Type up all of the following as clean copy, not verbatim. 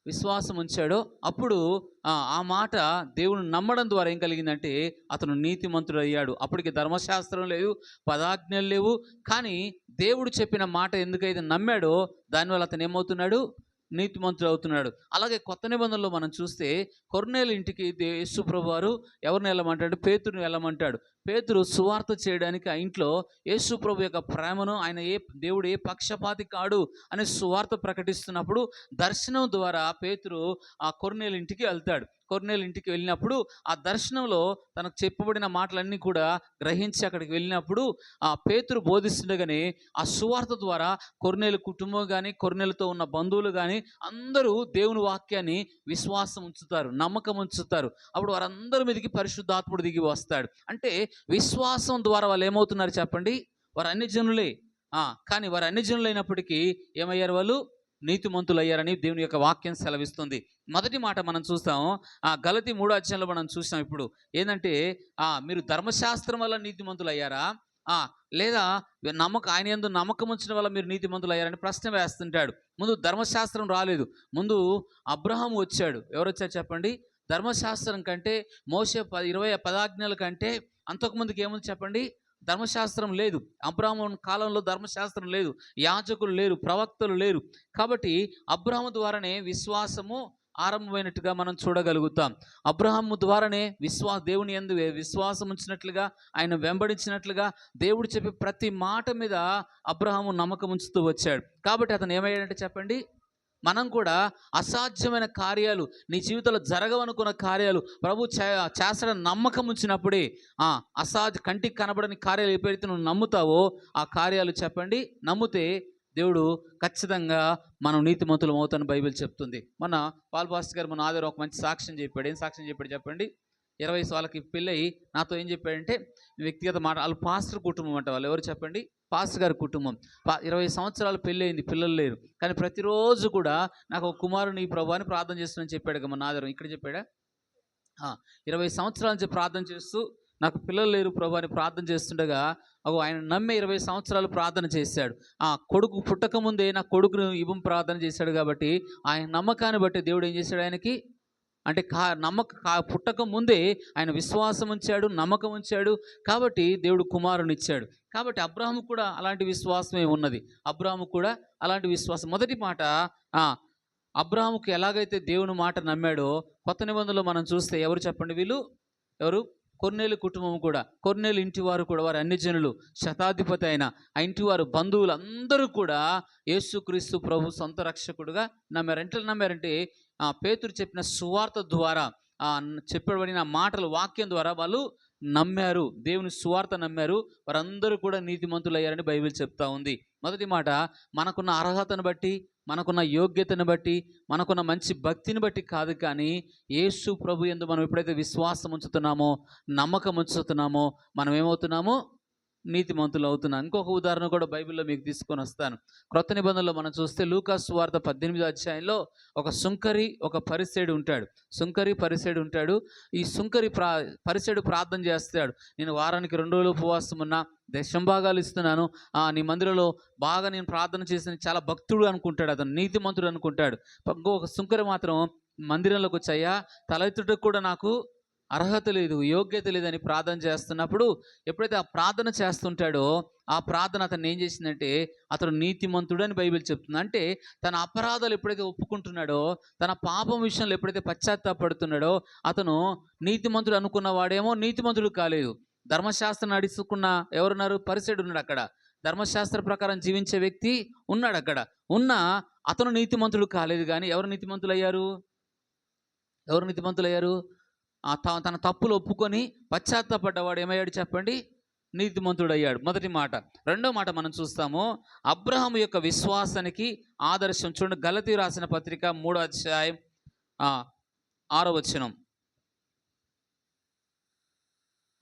విశ్వాసం ఉంచాడో అప్పుడు ఆ మాట దేవుని నమ్మడం ద్వారా ఏం కలిగిందంటే అతను నీతిమంతుడు అయ్యాడు. అప్పటికి ధర్మశాస్త్రం లేదు, పదాజ్ఞలు లేవు. కానీ దేవుడు చెప్పిన మాట ఎందుకైతే నమ్మాడో దానివల్ల అతను ఏమవుతున్నాడు, నీతిమంతుడు అవుతున్నాడు. అలాగే కొత్త నిబంధనలో మనం చూస్తే కొర్నేలు ఇంటికి యేసు ప్రభువారు ఎవరిని వెళ్ళమంటాడు, పేతురుని వెళ్ళమంటాడు. పేతురు సువార్త చేయడానికి ఆ ఇంట్లో యేసు ప్రభు యొక్క ప్రేమను, ఆయన దేవుడు ఏ పక్షపాతి కాడు అనే సువార్త ప్రకటిస్తున్నప్పుడు దర్శనం ద్వారా పేతురు ఆ కొర్నేలు ఇంటికి వెళ్తాడు. కొర్నేలు ఇంటికి వెళ్ళినప్పుడు ఆ దర్శనంలో తనకు చెప్పబడిన మాటలన్నీ కూడా గ్రహించి అక్కడికి వెళ్ళినప్పుడు ఆ పేతురు బోధిస్తుండగానే ఆ సువార్త ద్వారా కొర్నేలు కుటుంబం కానీ, కొర్నేలుతో ఉన్న బంధువులు కానీ అందరూ దేవుని వాక్యాన్ని విశ్వాసం ఉంచుతారు, నమ్మకం ఉంచుతారు. అప్పుడు వారందరి మీదకి పరిశుద్ధాత్ముడు దిగి వస్తాడు. అంటే విశ్వాసం ద్వారా వాళ్ళు ఏమవుతున్నారు చెప్పండి, వారు అన్ని జనులే. కానీ వారు అన్ని జనులు అయినప్పటికీ ఏమయ్యారు, వాళ్ళు నీతిమంతులు అయ్యారని దేవుని యొక్క వాక్యం సెలవిస్తుంది. మొదటి మాట మనం చూస్తాం, గలతీ 3వ అధ్యాయంలో మనం చూసాం. ఇప్పుడు ఏంటంటే మీరు ధర్మశాస్త్రం వల్ల నీతిమంతులు అయ్యారా, లేదా ఆయన యందు నమ్మకం ఉంచడం వల్ల మీరు నీతిమంతులు అయ్యారని ప్రశ్న వేస్తుంటాడు. ముందు ధర్మశాస్త్రం రాలేదు, ముందు అబ్రహాము వచ్చాడు. ఎవరు వచ్చారు చెప్పండి? ధర్మశాస్త్రం కంటే, మోషే 20 పదాజ్ఞల కంటే అంతకుముందుకు ఏముంది చెప్పండి? ధర్మశాస్త్రం లేదు. అబ్రాహాము కాలంలో ధర్మశాస్త్రం లేదు, యాజకులు లేరు, ప్రవక్తలు లేరు. కాబట్టి అబ్రాహాము ద్వారానే విశ్వాసము ఆరంభమైనట్టుగా మనం చూడగలుగుతాం. అబ్రహాము ద్వారానే దేవుని యందు విశ్వాసం ఉంచినట్లుగా, ఆయన వెంబడించినట్లుగా దేవుడు చెప్పే ప్రతి మాట మీద అబ్రహాము నమ్మకం ఉంచుతూ వచ్చాడు. కాబట్టి అతను ఏమయ్యాడంటే చెప్పండి, మనం కూడా అసాధ్యమైన కార్యాలు, నీ జీవితంలో జరగవనుకున్న కార్యాలు ప్రభు చేస్తాడని నమ్మకం ఉంచినప్పుడే కంటికి కనబడని కార్యాలు ఎప్పుడైతే నువ్వు నమ్ముతావో ఆ కార్యాలు చెప్పండి, నమ్మితే దేవుడు ఖచ్చితంగా మనం నీతిమంతులం అవుతానని బైబిల్ చెప్తుంది. మన పాల్ పాస్టర్ గారు మన ఆధారం ఒక మంచి సాక్ష్యం చెప్పాడు. ఏం సాక్ష్యం చెప్పాడు చెప్పండి? 20 వాళ్ళకి పెళ్ళయి నాతో ఏం చెప్పాడంటే, వ్యక్తిగత మాట, వాళ్ళు పాస్టర్ కుటుంబం అంట. వాళ్ళు ఎవరు చెప్పండి? పాస్టర్ గారి కుటుంబం. 20 సంవత్సరాలు పెళ్ళి అయింది, పిల్లలు లేరు. కానీ ప్రతిరోజు కూడా నాకు ఒక కుమారుని ఈ ప్రభు అని ప్రార్థన చేస్తున్నాను చెప్పాడు. మన ఆధారం ఇక్కడ చెప్పాడా? 20 సంవత్సరాల నుంచి ప్రార్థన చేస్తూ నాకు పిల్లలు లేరు ప్రభు అని ప్రార్థన చేస్తుండగా ఆయన నమ్మే 20 సంవత్సరాలు ప్రార్థన చేశాడు. కొడుకు పుట్టక ముందే నా కొడుకును ఇవ్వం ప్రార్థన చేశాడు. కాబట్టి ఆయన నమ్మకాన్ని బట్టి దేవుడు ఏం చేశాడు, ఆయనకి అంటే పుట్టక ముందే ఆయన విశ్వాసం ఉంచాడు, నమ్మకం ఉంచాడు. కాబట్టి దేవుడు కుమారుని ఇచ్చాడు. కాబట్టి అబ్రాహాము కూడా అలాంటి విశ్వాసమే ఉన్నది. అబ్రాహాము కూడా అలాంటి విశ్వాసం. మొదటి మాట, అబ్రాహాముకు ఎలాగైతే దేవుని మాట నమ్మాడో కొత్త నిబంధనలో మనం చూస్తే ఎవరు చెప్పండి, వీళ్ళు ఎవరు? కొర్నేలు కుటుంబం కూడా, కొర్నేలు ఇంటి వారు కూడా, వారు అన్ని జనులు, శతాధిపతి అయిన ఆ ఇంటి వారు బంధువులు అందరూ కూడా యేసుక్రీస్తు ప్రభు సొంత రక్షకుడుగా నమ్మారు. ఎంత నమ్మారంటే పేతురు చెప్పిన సువార్త ద్వారా, చెప్పబడిన మాటలు, వాక్యం ద్వారా వాళ్ళు నమ్మారు, దేవుని సువార్త నమ్మారు. వారందరూ కూడా నీతిమంతులు అయ్యారని బైబిల్ చెప్తా ఉంది. మొదటి మాట, మనకున్న అర్హతను బట్టి, మనకున్న యోగ్యతను బట్టి, మనకున్న మంచి భక్తిని బట్టి కాదు, కానీ యేసు ప్రభు యందు మనం ఎప్పుడైతే విశ్వాసం ఉంచుతున్నామో, నమ్మకం ఉంచుతున్నామో మనం ఏమవుతున్నామో, నీతిమంతులు అవుతున్నాం. ఇంకొక ఉదాహరణ కూడా బైబిల్లో మీకు తీసుకొని వస్తాను. క్రొత్త నిబంధనలో మనం చూస్తే లూకా సువార్త 18వ అధ్యాయంలో ఒక సుంకరి, ఒక పరిసేడు ఉంటాడు. సుంకరి, పరిసేడు ఉంటాడు. ఈ సుంకరి పరిసేడు ప్రార్థన చేస్తాడు. నేను వారానికి 2 రోజులు ఉపవాసం ఉన్నా, దశంభాగాలు ఇస్తున్నాను, నీ మందిరంలో బాగా నేను ప్రార్థన చేసిన, చాలా భక్తుడు అనుకుంటాడు, అతను నీతిమంతుడు అనుకుంటాడు. ఇంకొక సుంకరి మాత్రం మందిరంలోకి వచ్చాయా, తలెత్తుటకు కూడా నాకు అర్హత లేదు, యోగ్యత లేదని ప్రార్థన చేస్తున్నప్పుడు, ఎప్పుడైతే ఆ ప్రార్థన చేస్తుంటాడో ఆ ప్రార్థన అతను ఏం చేసిందంటే, అతను నీతిమంతుడు అని బైబిల్ చెప్తుంది. అంటే తన అపరాధాలు ఎప్పుడైతే ఒప్పుకుంటున్నాడో, తన పాపం విషయంలో ఎప్పుడైతే పశ్చాత్తాపడుతున్నాడో, అతను నీతిమంతుడు అనుకున్న వాడేమో నీతిమంతుడు కాలేదు. ధర్మశాస్త్రం నడుచుకున్న ఎవరున్నారు? పరిసేడు ఉన్నాడు అక్కడ. ధర్మశాస్త్ర ప్రకారం జీవించే వ్యక్తి ఉన్నాడు అక్కడ. అతను నీతిమంతుడు కాలేదు. కానీ ఎవరు నీతిమంతులయ్యారు? ఎవరు నీతిమంతులయ్యారు? తన తప్పులు ఒప్పుకొని పశ్చాత్తాపడ్డవాడు ఏమయ్యాడు చెప్పండి? నీతిమంతుడయ్యాడు. మొదటి మాట. రెండో మాట మనం చూస్తాము, అబ్రహాము యొక్క విశ్వాసానికి ఆదర్శం. చూడండి, గలతీ రాసిన పత్రిక 3వ అధ్యాయం 6వ వచనం.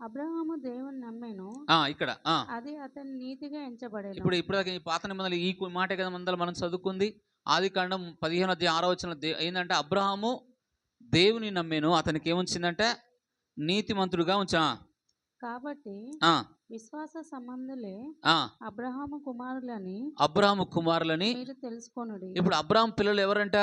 అబ్రహాము దేవుని నమ్మెను, ఇక్కడ అది అతని నీతిగా ఎంచబడెను. ఇప్పుడు పాత నిబంధనలు ఈ మాటే కదా మనం చదువుకుంది. ఆదికాండం 15వ అధ్యాయం 6వ వచనం ఏంటంటే, అబ్రహాము దేవుని నమ్మెను, అతనికి ఏముంచిందంటే నీతిమంతుడుగా ఉంచా. కాబట్టి విశ్వాస సంబంధులే అబ్రహాము కుమారులని మీరు తెలుసుకొనుడి. ఇప్పుడు అబ్రహాము పిల్లలు ఎవరంట?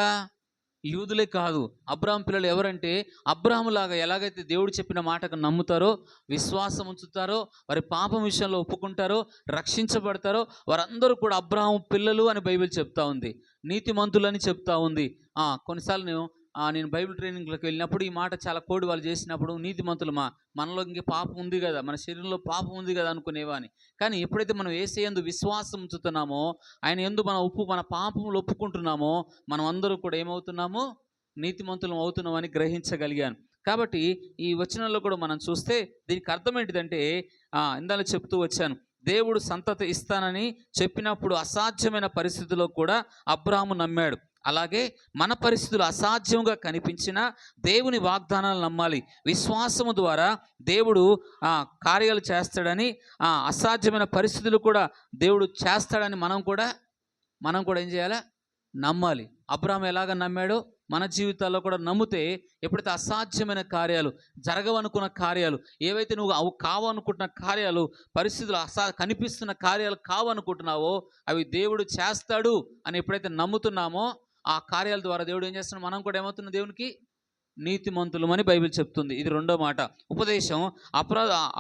యూదులే కాదు, అబ్రాహాం పిల్లలు ఎవరంటే అబ్రాహాములాగా ఎలాగైతే దేవుడు చెప్పిన మాటకు నమ్ముతారో, విశ్వాసం ఉంచుతారో, వారి పాపం విషయంలో ఒప్పుకుంటారో, రక్షించబడతారో వారందరూ కూడా అబ్రాహాము పిల్లలు అని బైబిల్ చెప్తా ఉంది. నీతిమంతులని చెప్తా ఉంది. కొన్నిసార్లు నేను బైబిల్ ట్రైనింగ్లోకి వెళ్ళినప్పుడు ఈ మాట చాలా కోడి వాళ్ళు చేసినప్పుడు, నీతిమంతులు మనలో ఇంకే పాపం ఉంది కదా, మన శరీరంలో పాపం ఉంది కదా అనుకునేవాని. కానీ ఎప్పుడైతే మనం యేసయ్యందు విశ్వాసం ఉంచుతున్నామో, ఆయన యందు మన పాపములు ఒప్పుకుంటున్నామో, మనం అందరూ కూడా ఏమవుతున్నామో నీతిమంతులం అవుతున్నామని గ్రహించగలిగాను. కాబట్టి ఈ వచనంలో కూడా మనం చూస్తే దీనికి అర్థం ఏంటిదంటే, ఇందాక చెప్తూ వచ్చాను, దేవుడు సంతతి ఇస్తానని చెప్పినప్పుడు అసాధ్యమైన పరిస్థితిలో కూడా అబ్రాహాము నమ్మాడు. అలాగే మన పరిస్థితులు అసాధ్యంగా కనిపించినా దేవుని వాగ్దానాలు నమ్మాలి. విశ్వాసము ద్వారా దేవుడు కార్యాలు చేస్తాడని, అసాధ్యమైన పరిస్థితులు కూడా దేవుడు చేస్తాడని మనం కూడా ఏం చేయాలి? నమ్మాలి. అబ్రాహాము ఎలాగ నమ్మాడో మన జీవితాల్లో కూడా నమ్మితే, ఎప్పుడైతే అసాధ్యమైన కార్యాలు, జరగవనుకున్న కార్యాలు, ఏవైతే నువ్వు అవి కావనుకుంటున్న కార్యాలు, పరిస్థితులు కనిపిస్తున్న కార్యాలు కావనుకుంటున్నావో అవి దేవుడు చేస్తాడు అని ఎప్పుడైతే నమ్ముతున్నామో, ఆ కార్యాల ద్వారా దేవుడు ఏం చేస్తున్నాడు? మనం కూడా ఏమవుతున్నాం? దేవునికి నీతిమంతులమని బైబిల్ చెప్తుంది. ఇది రెండో మాట. ఉపదేశం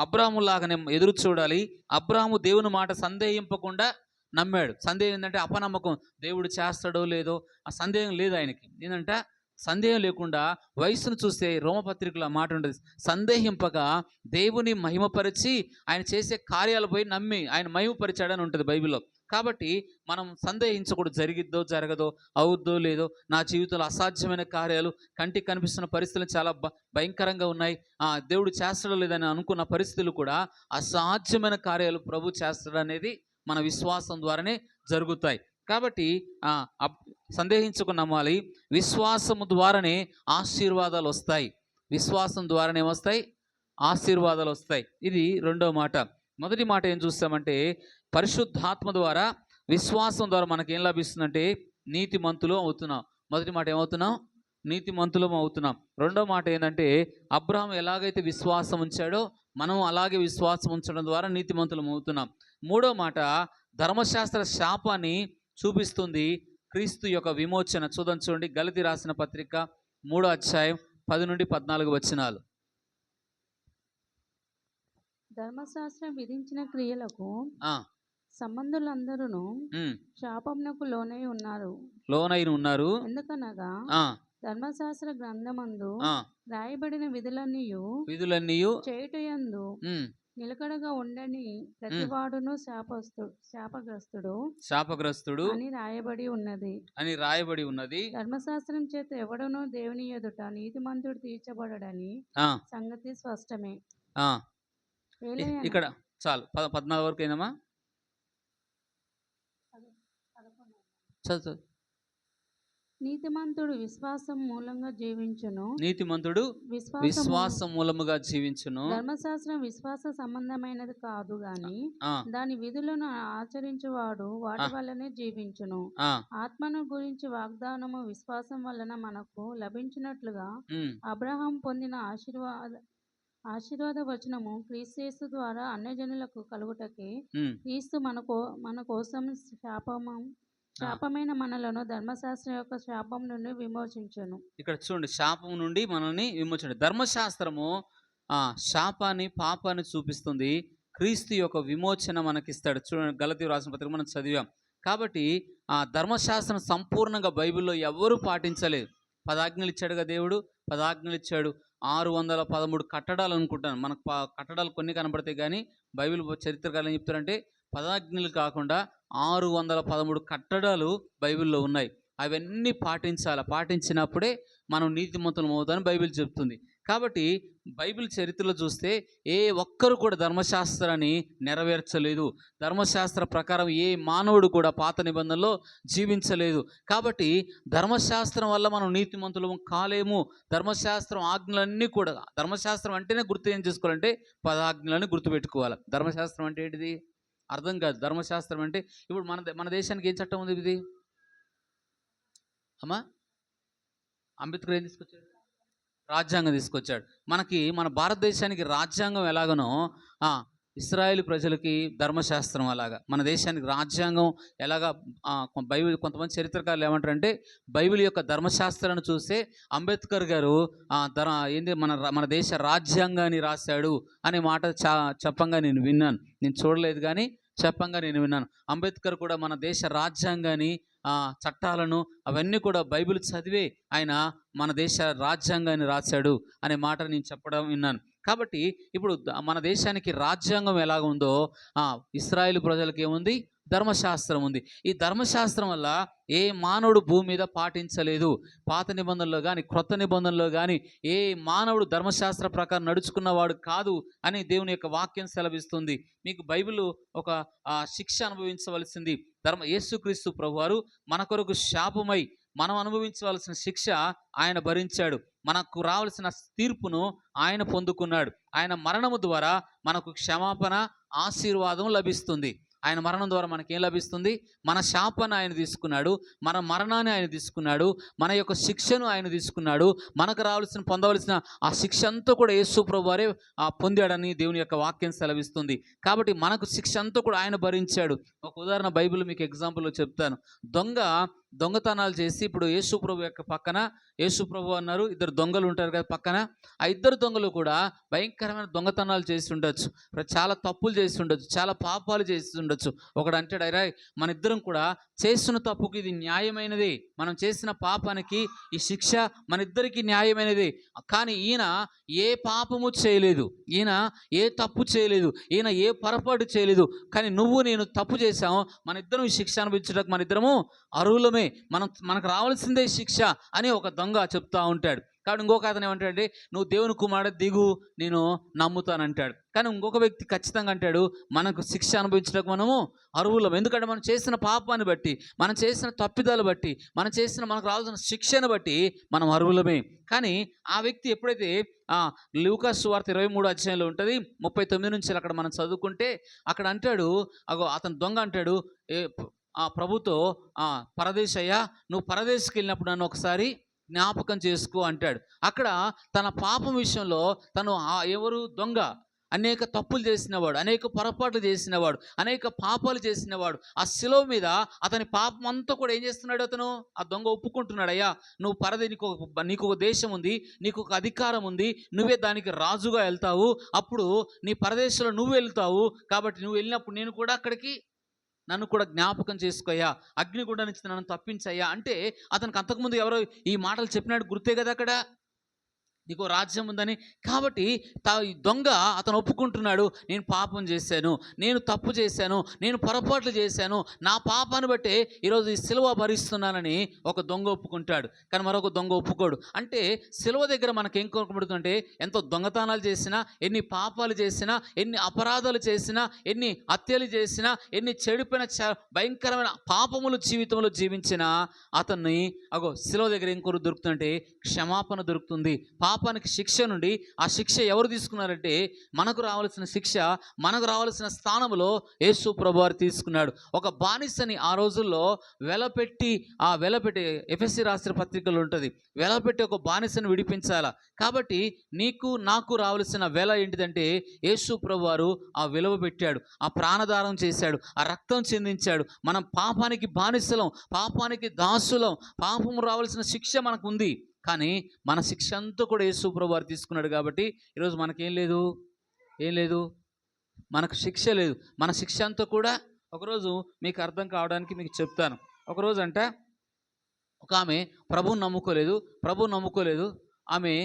అబ్రాహాములాగానే ఎదురు చూడాలి. అబ్రాహాము దేవుని మాట సందేహింపకుండా నమ్మాడు. సందేహం ఏంటంటే అపనమ్మకం, దేవుడు చేస్తాడో లేదో ఆ సందేహం లేదు ఆయనకి. ఏంటంటే సందేహం లేకుండా, వయసును చూస్తే రోమపత్రికలో మాట ఉంటుంది, సందేహింపగా దేవుని మహిమపరిచి ఆయన చేసే కార్యాలపై నమ్మి ఆయన మహిమపరిచాడని ఉంటుంది బైబిల్లో. కాబట్టి మనం సందేహించకూడదు, జరిగిద్దో జరగదో, అవుద్దో లేదో, నా జీవితంలో అసాధ్యమైన కార్యాలు, కంటికి కనిపిస్తున్న పరిస్థితులు చాలా భయంకరంగా ఉన్నాయి, దేవుడు చేస్తాడో లేదని అనుకున్న పరిస్థితులు కూడా అసాధ్యమైన కార్యాలు ప్రభు చేస్తాడనేది మన విశ్వాసం ద్వారానే జరుగుతాయి. కాబట్టి సందేహించుకుని నమ్మాలి. విశ్వాసము ద్వారానే ఆశీర్వాదాలు వస్తాయి. విశ్వాసం ద్వారానే వస్తాయి, ఆశీర్వాదాలు వస్తాయి. ఇది రెండో మాట. మొదటి మాట ఏం చూస్తామంటే, పరిశుద్ధాత్మ ద్వారా, విశ్వాసం ద్వారా మనకేం లభిస్తుందంటే నీతిమంతులు అవుతున్నాం. మొదటి మాట ఏమవుతున్నాం? నీతిమంతులం అవుతున్నాం. రెండో మాట ఏంటంటే, అబ్రాహాము ఎలాగైతే విశ్వాసం ఉంచాడో మనం అలాగే విశ్వాసం ఉంచడం ద్వారా నీతిమంతులం అవుతున్నాం. మూడో మాట, ధర్మశాస్త్ర శాపాన్ని చూపిస్తుంది క్రీస్తు యొక్క విమోచన. చూడండి, గలతీ రాసిన పత్రిక 3వ అధ్యాయం 10 నుండి 14 వచనాలు. ధర్మశాస్త్రం విధించిన క్రియలకు సంబంధులందరూ శాపమునకు లోనై ఉన్నారు. ఎందుకనగా ధర్మశాస్త్ర గ్రంథమందు రాయబడిన విధులన్నీ చేయుటయందు నిలకడగా ఉండని ప్రతివాడును శాపగ్రస్తుడు అని రాయబడి ఉన్నది. ధర్మశాస్త్రం చేత ఎవడనో దేవుని ఎదుట నీతిమంతుడు తీర్చబడడని సంగతి స్పష్టమే. ఇక్కడ చాలు, 14 వరకు అయినమా? చదువు. నీతిమంతుడు విశ్వాసం మూలంగా జీవించును. ధర్మశాస్త్రం విశ్వాస సంబంధమైనది కాదు గాని దాని విధులను ఆచరించువాడు వాటి వల్లనే జీవించును. ఆత్మను గురించి వాగ్దానము విశ్వాసం వలన మనకు లభించినట్లుగా అబ్రహాం పొందిన ఆశీర్వాద వచనము క్రీస్తు ద్వారా అన్యజనులకు కలుగుటకే క్రీస్తు మన కోసం శాపమైన మనలను ధర్మశాస్త్రం యొక్క శాపం నుండి విమోచించును. ఇక్కడ చూడండి, శాపం నుండి మనల్ని విమోచన. ధర్మశాస్త్రము శాపాన్ని, పాపాన్ని చూపిస్తుంది. క్రీస్తు యొక్క విమోచన మనకిస్తాడు. చూడండి, గలతీ రాసిన పత్రిక మనం చదివాం. కాబట్టి ధర్మశాస్త్రం సంపూర్ణంగా బైబిల్లో ఎవరు పాటించలేదు. 10 ఆజ్ఞలు ఇచ్చాడుగా దేవుడు, 10 ఆజ్ఞలు ఇచ్చాడు. 613 కట్టడాలు అనుకుంటాను. మనకు కట్టడాలు కొన్ని కనబడతాయి కానీ బైబిల్ చరిత్రకారులు ఏం చెప్తారంటే 10 ఆజ్ఞలు కాకుండా 613 కట్టడాలు బైబిల్లో ఉన్నాయి. అవన్నీ పాటించినప్పుడే మనం నీతిమంతులం అవుతామని బైబిల్ చెప్తుంది. కాబట్టి బైబిల్ చరిత్రలో చూస్తే ఏ ఒక్కరు కూడా ధర్మశాస్త్రాన్ని నెరవేర్చలేదు. ధర్మశాస్త్ర ప్రకారం ఏ మానవుడు కూడా పాత నిబంధనలో జీవించలేదు. కాబట్టి ధర్మశాస్త్రం వల్ల మనం నీతిమంతులం కాలేము. ధర్మశాస్త్రం ఆజ్ఞలన్నీ కూడా, ధర్మశాస్త్రం అంటేనే ఏం చేసుకోవాలంటే 10 ఆజ్ఞలని గుర్తుపెట్టుకోవాలి. ధర్మశాస్త్రం అంటే ఏంటిది అర్థం కాదు. ధర్మశాస్త్రం అంటే ఇప్పుడు మన దేశానికి ఏం చట్టం ఉంది? ఇది అమ్మా, అంబేద్కర్ ఏం తీసుకొచ్చాడు? రాజ్యాంగం తీసుకొచ్చాడు. మన భారతదేశానికి రాజ్యాంగం ఎలాగనో ఇశ్రాయేలు ప్రజలకి ధర్మశాస్త్రం అలాగా, మన దేశానికి రాజ్యాంగం ఎలాగా బైబిల్ కొంతమంది చరిత్రకారులు ఏమంటారంటే బైబిల్ యొక్క ధర్మశాస్త్రాన్ని చూస్తే అంబేద్కర్ గారు ఏంది మన దేశ రాజ్యాంగాన్ని రాశాడు అనే మాట చెప్పంగా నేను విన్నాను. నేను చూడలేదు కానీ చెప్పంగా నేను విన్నాను. అంబేద్కర్ కూడా మన దేశ రాజ్యాంగాన్ని చట్టాలను అవన్నీ కూడా బైబిల్ చదివే ఆయన మన దేశ రాజ్యాంగాన్ని రాశాడు అనే మాట నేను చెప్పడం విన్నాను. కాబట్టి ఇప్పుడు మన దేశానికి రాజ్యాంగం ఎలాగ ఉందో ఇశ్రాయేలు ప్రజలకి ఏముంది? ధర్మశాస్త్రం ఉంది. ఈ ధర్మశాస్త్రం వల్ల ఏ మానవుడు భూమి మీద పాటించలేదు. పాత నిబంధనలో కానీ క్రొత్త నిబంధనలో కానీ ఏ మానవుడు ధర్మశాస్త్ర ప్రకారం నడుచుకున్నవాడు కాదు అని దేవుని యొక్క వాక్యం సెలవిస్తుంది. మీకు బైబిల్ ఒక శిక్ష అనుభవించవలసింది యేసుక్రీస్తు ప్రభువారు మన కొరకు శాపమై మనం అనుభవించవలసిన శిక్ష ఆయన భరించాడు. మనకు రావాల్సిన తీర్పును ఆయన పొందుకున్నాడు. ఆయన మరణము ద్వారా మనకు క్షమాపణ, ఆశీర్వాదం లభిస్తుంది. ఆయన మరణం ద్వారా మనకేం లభిస్తుంది? మన శాపాన్ని ఆయన తీసుకున్నాడు, మన మరణాన్ని ఆయన తీసుకున్నాడు, మన యొక్క శిక్షను ఆయన తీసుకున్నాడు. మనకు పొందవలసిన ఆ శిక్ష అంతా కూడా యేసు ప్రభువారే పొందాడని దేవుని యొక్క వాక్యం సెలవిస్తుంది. కాబట్టి మనకు శిక్ష అంతా కూడా ఆయన భరించాడు. ఒక ఉదాహరణ బైబిల్ మీకు ఎగ్జాంపుల్లో చెప్తాను. దొంగతనాలు చేసి ఇప్పుడు యేసు ప్రభు యొక్క పక్కన యేసు ప్రభు అన్నారు, ఇద్దరు దొంగలు ఉంటారు కదా పక్కన. ఆ ఇద్దరు దొంగలు కూడా భయంకరమైన దొంగతనాలు చేసి ఉండొచ్చు, చాలా తప్పులు చేసి ఉండొచ్చు, చాలా పాపాలు చేసి ఉండొచ్చు. ఒకడు అంటాడు, అరే మన ఇద్దరం కూడా చేస్తున్న తప్పుకి ఇది న్యాయమైనది, మనం చేసిన పాపానికి ఈ శిక్ష మన ఇద్దరికి న్యాయమైనది. కానీ ఈయన ఏ పాపము చేయలేదు, ఈయన ఏ తప్పు చేయలేదు, ఈయన ఏ పొరపాటు చేయలేదు. కానీ నువ్వు నేను తప్పు చేశాము, మన ఇద్దరం ఈ శిక్ష అనుభవించడానికి మన ఇద్దరము అర్హులమే, మనకు రావాల్సిందే శిక్ష అని ఒక దొంగ చెప్తా ఉంటాడు. కాబట్టి ఇంకొక అతను ఏమంటాడంటే, నువ్వు దేవుని కుమారుడు దిగు, నేను నమ్ముతానంటాడు. కానీ ఇంకొక వ్యక్తి ఖచ్చితంగా అంటాడు, మనకు శిక్ష అనుభవించడానికి మనము అర్హులం. ఎందుకంటే మనం చేసిన పాపాన్ని బట్టి, మనం చేసిన తప్పిదాలు బట్టి, మనకు రావాల్సిన శిక్షను బట్టి మనం అర్హులమే. కానీ ఆ వ్యక్తి ఎప్పుడైతే లూకా సువార్త 23వ అధ్యాయంలో ఉంటుంది 39 నుంచి అక్కడ మనం చదువుకుంటే అక్కడ అంటాడు, అతను దొంగ అంటాడు ప్రభుతో, పరదేశయ్యా నువ్వు పరదేశకి వెళ్ళినప్పుడు నన్ను ఒకసారి జ్ఞాపకం చేసుకో అంటాడు. అక్కడ తన పాపం విషయంలో తను దొంగ అనేక తప్పులు చేసినవాడు, అనేక పొరపాట్లు చేసినవాడు, అనేక పాపాలు చేసినవాడు. ఆ శిలువ మీద అతని పాపం అంతా కూడా ఏం చేస్తున్నాడు? ఆ దొంగ ఒప్పుకుంటున్నాడు, అయ్యా నువ్వు నీకు ఒక దేశం ఉంది, నీకు ఒక అధికారం ఉంది, నువ్వే దానికి రాజుగా వెళ్తావు, అప్పుడు నీ పరదేశంలో నువ్వు వెళ్తావు, కాబట్టి నువ్వు వెళ్ళినప్పుడు నేను కూడా అక్కడికి నన్ను కూడా జ్ఞాపకం చేసుకోయ్యా, అగ్నిగుండం నుంచి నన్ను తప్పించయ్యా అంటే అతనికి అంతకుముందు ఎవరో ఈ మాటలు చెప్పినాడు గుర్తే కదా అక్కడ, నీకు రాజ్యం ఉందని. కాబట్టి దొంగ అతను ఒప్పుకుంటున్నాడు, నేను పాపం చేశాను, నేను తప్పు చేశాను, నేను పొరపాట్లు చేశాను, నా పాపాన్ని బట్టే ఈరోజు ఈ సిలువ భరిస్తున్నానని ఒక దొంగ ఒప్పుకుంటాడు. కానీ మరొక దొంగ ఒప్పుకోడు. అంటే సిలువ దగ్గర మనకేం కోరుకుంటుందంటే, ఎంతో దొంగతనాలు చేసినా, ఎన్ని పాపాలు చేసినా, ఎన్ని అపరాధాలు చేసినా, ఎన్ని హత్యలు చేసినా, ఎన్ని చెడిపోయిన భయంకరమైన పాపములు జీవితంలో జీవించిన అతన్ని సిలువ దగ్గర ఏం కోరు దొరుకుతుందంటే క్షమాపణ దొరుకుతుంది. పాపానికి శిక్ష నుండి ఆ శిక్ష ఎవరు తీసుకున్నారంటే, మనకు రావాల్సిన శిక్ష, మనకు రావాల్సిన స్థానంలో యేసు ప్రభువారు తీసుకున్నాడు. ఒక బానిసని ఆ రోజుల్లో వెలపెట్టి ఎఫెసీ రాసిన పత్రికలు ఉంటుంది, వెలపెట్టి ఒక బానిసని విడిపించాలా. కాబట్టి నీకు నాకు రావాల్సిన వెల ఏంటిదంటే యేసు ప్రభువారు ఆ విలువ పెట్టాడు, ఆ ప్రాణదానం చేశాడు, ఆ రక్తం చెందించాడు. మనం పాపానికి బానిసలం, పాపానికి దాసులం, పాపము రావాల్సిన శిక్ష మనకు ఉంది. కానీ మన శిక్ష అంతా కూడా యేసు ప్రభువారు తీసుకున్నాడు. కాబట్టి ఈరోజు మనకేం లేదు, మనకు శిక్ష లేదు. మన శిక్ష అంతా కూడా ఒకరోజు మీకు అర్థం కావడానికి మీకు చెప్తాను. ఒకరోజు ఒక ఆమె ప్రభువుని నమ్ముకోలేదు. ఆమె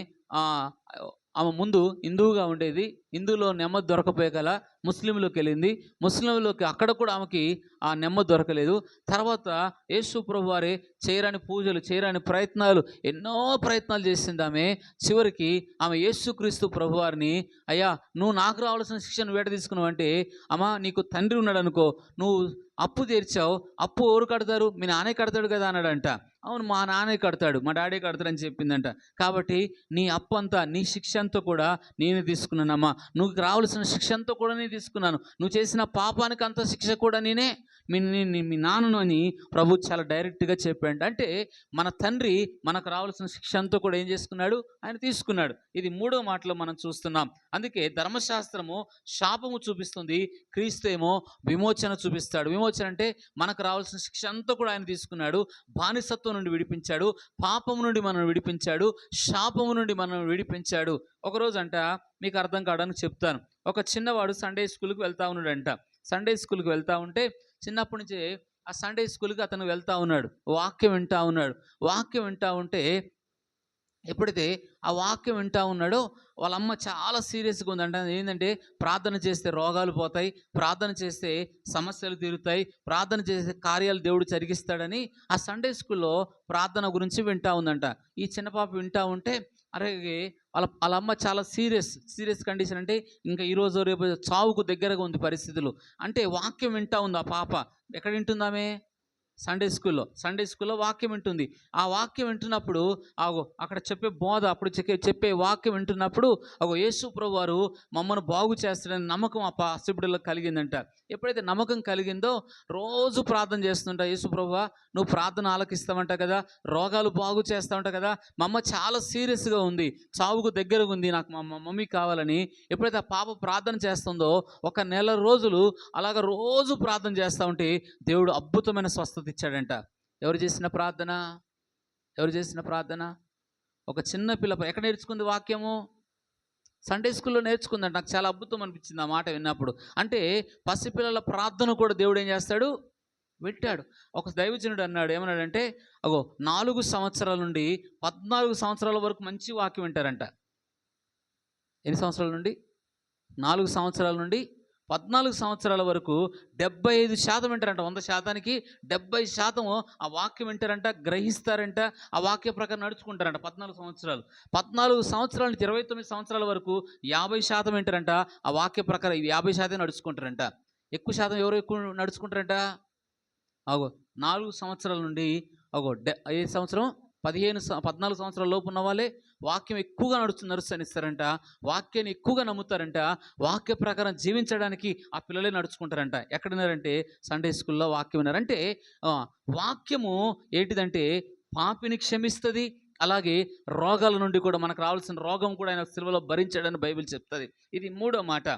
ముందు హిందువుగా ఉండేది, హిందువులో నెమ్మది దొరకపోయే గల ముస్లింలోకి వెళ్ళింది. ముస్లింలోకి అక్కడ కూడా ఆమెకి ఆ నెమ్మది దొరకలేదు. తర్వాత యేసు ప్రభువారే చేయరాని పూజలు, చేయరాని ప్రయత్నాలు, ఎన్నో ప్రయత్నాలు చేసింది ఆమె. చివరికి ఆమె యేసుక్రీస్తు ప్రభువారిని, అయ్యా నువ్వు నాకు రావాల్సిన శిక్షను వేట తీసుకున్నావు అంటే, అమ్మా నీకు తండ్రి ఉన్నాడు అనుకో, నువ్వు అప్పు తీర్చావు, అప్పు ఎవరు కడతారు? మీ నాన్నే కడతాడు కదా అన్నాడంట. అవును, మా నాన్నే కడతాడు, మా డాడీ కడతాడని చెప్పిందంట. కాబట్టి నీ అప్పంతా, నీ శిక్ష అంతా కూడా నేనే తీసుకున్నానమ్మా. నువ్వు రావాల్సిన శిక్ష అంతా కూడా నేను తీసుకున్నాను. నువ్వు చేసిన పాపానికి అంత శిక్ష కూడా నేనే మీ నాన్నను అని ప్రభు చాలా డైరెక్ట్‌గా చెప్పాడు. అంటే మన తండ్రి మనకు రావాల్సిన శిక్ష అంతా కూడా ఏం చేసుకున్నాడు? ఆయన తీసుకున్నాడు. ఇది మూడో మాటలో మనం చూస్తున్నాం. అందుకే ధర్మశాస్త్రము శాపము చూపిస్తుంది. క్రీస్తు ఏమో విమోచన చూపిస్తాడు. విమోచన అంటే మనకు రావాల్సిన శిక్ష అంతా కూడా ఆయన తీసుకున్నాడు. బానిసత్వం నుండి విడిపించాడు. పాపము నుండి మనల్ని విడిపించాడు. శాపము నుండి మనల్ని విడిపించాడు. ఒకరోజంట మీకు అర్థం కావడానికి చెప్తాను. ఒక చిన్నవాడు సండే స్కూల్‌కి వెళ్తా ఉన్నాడంట. సండే స్కూల్‌కి వెళ్తా ఉంటే చిన్నప్పటి నుంచే ఆ సండే స్కూల్‌కి అతను వెళ్తా ఉన్నాడు. వాక్యం వింటా ఉన్నాడు. వాక్యం వింటా ఉంటే ఎప్పుడైతే ఆ వాక్యం వింటా ఉన్నాడో వాళ్ళ అమ్మ చాలా సీరియస్‌గా ఉందంట. ఏందంటే ప్రార్థన చేస్తే రోగాలు పోతాయి, ప్రార్థన చేస్తే సమస్యలు తీరుతాయి, ప్రార్థన చేసే కార్యాలు దేవుడు జరిగిస్తాడని ఆ సండే స్కూల్‌లో ప్రార్థన గురించి వింటా ఉందంట. ఈ చిన్న పాప వింటా ఉంటే అరే వాళ్ళ అమ్మ చాలా సీరియస్ కండిషన్. అంటే ఇంకా ఈరోజు రేపు చావుకు దగ్గరగా ఉంది పరిస్థితులు. అంటే వాక్యం వింటా ఉంది ఆ పాప. ఎక్కడ వింటుందామె? సండే స్కూల్లో వాక్యం వింటుంది. ఆ వాక్యం వింటున్నప్పుడు అక్కడ చెప్పే బోధ, అప్పుడు చెప్పే వాక్యం వింటున్నప్పుడు యేసు ప్రభువారు మమ్మల్ని బాగు చేస్తాడని నమ్మకం ఆ పసిబిడ్డలో కలిగిందంట. ఎప్పుడైతే నమ్మకం కలిగిందో రోజు ప్రార్థన చేస్తుంటా, యేసు ప్రభువా నువ్వు ప్రార్థన ఆలకిస్తావంట కదా, రోగాలు బాగు చేస్తావంట కదా, మా అమ్మ చాలా సీరియస్గా ఉంది, చావుకు దగ్గరగా ఉంది, నాకు మా మమ్మీ కావాలని ఎప్పుడైతే ఆ పాప ప్రార్థన చేస్తుందో 1 నెల రోజులు అలాగ రోజు ప్రార్థన చేస్తూ ఉంటే దేవుడు అద్భుతమైన స్వస్థత ఇచ్చాడంట. ఎవరు చేసిన ప్రార్థన? ఎవరు చేసిన ప్రార్థన? ఒక చిన్న పిల్ల ఎక్కడ నేర్చుకుంది వాక్యము? సండే స్కూల్లో నేర్చుకుందంట. నాకు చాలా అద్భుతం అనిపించింది ఆ మాట విన్నప్పుడు. అంటే పసిపిల్లల ప్రార్థన కూడా దేవుడు ఏం చేస్తాడు? వింటాడు. ఒక దైవజనుడు అన్నాడు, ఏమన్నాడంటే 4 సంవత్సరాల నుండి 14 సంవత్సరాల వరకు మంచి వాక్యం వింటారంట. ఎన్ని సంవత్సరాల నుండి? 4 సంవత్సరాల నుండి 14 సంవత్సరాల వరకు 75% వింటారంట. 100%కి 70% ఆ వాక్యం వింటారంట, గ్రహిస్తారంట, ఆ వాక్య ప్రకారం నడుచుకుంటారంట. 14 సంవత్సరాలు. 14 సంవత్సరాల నుంచి 29 సంవత్సరాల వరకు 50% వింటారంట, ఆ వాక్య ప్రకారం 50% నడుచుకుంటారంట. ఎక్కువ శాతం ఎవరు ఎక్కువ నడుచుకుంటారంట? 4 సంవత్సరాల నుండి ఏ సంవత్సరం? 14 సంవత్సరాల లోపు ఉన్న వాళ్ళే వాక్యం ఎక్కువగా నడుస్తారంట, వాక్యాన్ని ఎక్కువగా నమ్ముతారంట, వాక్య ప్రకారం జీవించడానికి ఆ పిల్లలే నడుచుకుంటారంట. ఎక్కడున్నారంటే సండే స్కూల్లో వాక్యం విన్నారంటే వాక్యము ఏంటిదంటే పాపిని క్షమిస్తుంది, అలాగే రోగాల నుండి కూడా మనకు రావాల్సిన రోగం కూడా ఆయన సిలువలో భరించాడని బైబిల్ చెప్తుంది. ఇది మూడో మాట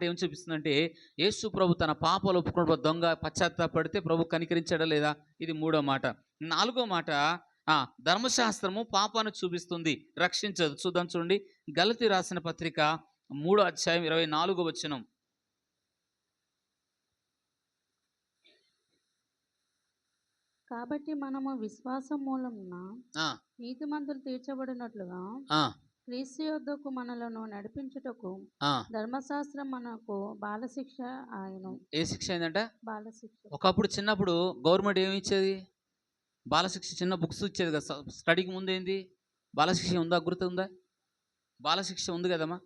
ఏం చూపిస్తుందంటే యేసు ప్రభు తన పాపాలు ఒప్పుకున్న దొంగ పశ్చాత్తాపడితే ప్రభు కనికరించాడా లేదా? ఇది మూడో మాట. నాలుగో మాట, ధర్మశాస్త్రము పాపాన్ని చూపిస్తుంది, రక్షించదు. చూద్దాం, చూడండి. గలతీ రాసిన పత్రిక 3వ అధ్యాయం 24వ వచనం. కాబట్టి మనము విశ్వాసం మూలమున నీతిమంతులు తీర్చబడినట్లుగా క్రీస్తు యొద్దకు మనలను నడిపించుటకు ధర్మశాస్త్రం మనకు బాలశిక్ష ఆయను. ఏ శిక్ష అయిందంట? బాలశిక్ష. ఒకప్పుడు చిన్నప్పుడు గవర్నమెంట్ ఏమి ఇచ్చేది? బాలశిక్ష చిన్న బుక్స్ ఇచ్చేది కదా. స్టడీకి ముందు ఏంది? బాలశిక్ష ఉందా? గుర్తుందా? బాలశిక్ష ఉంది కదమ్మా.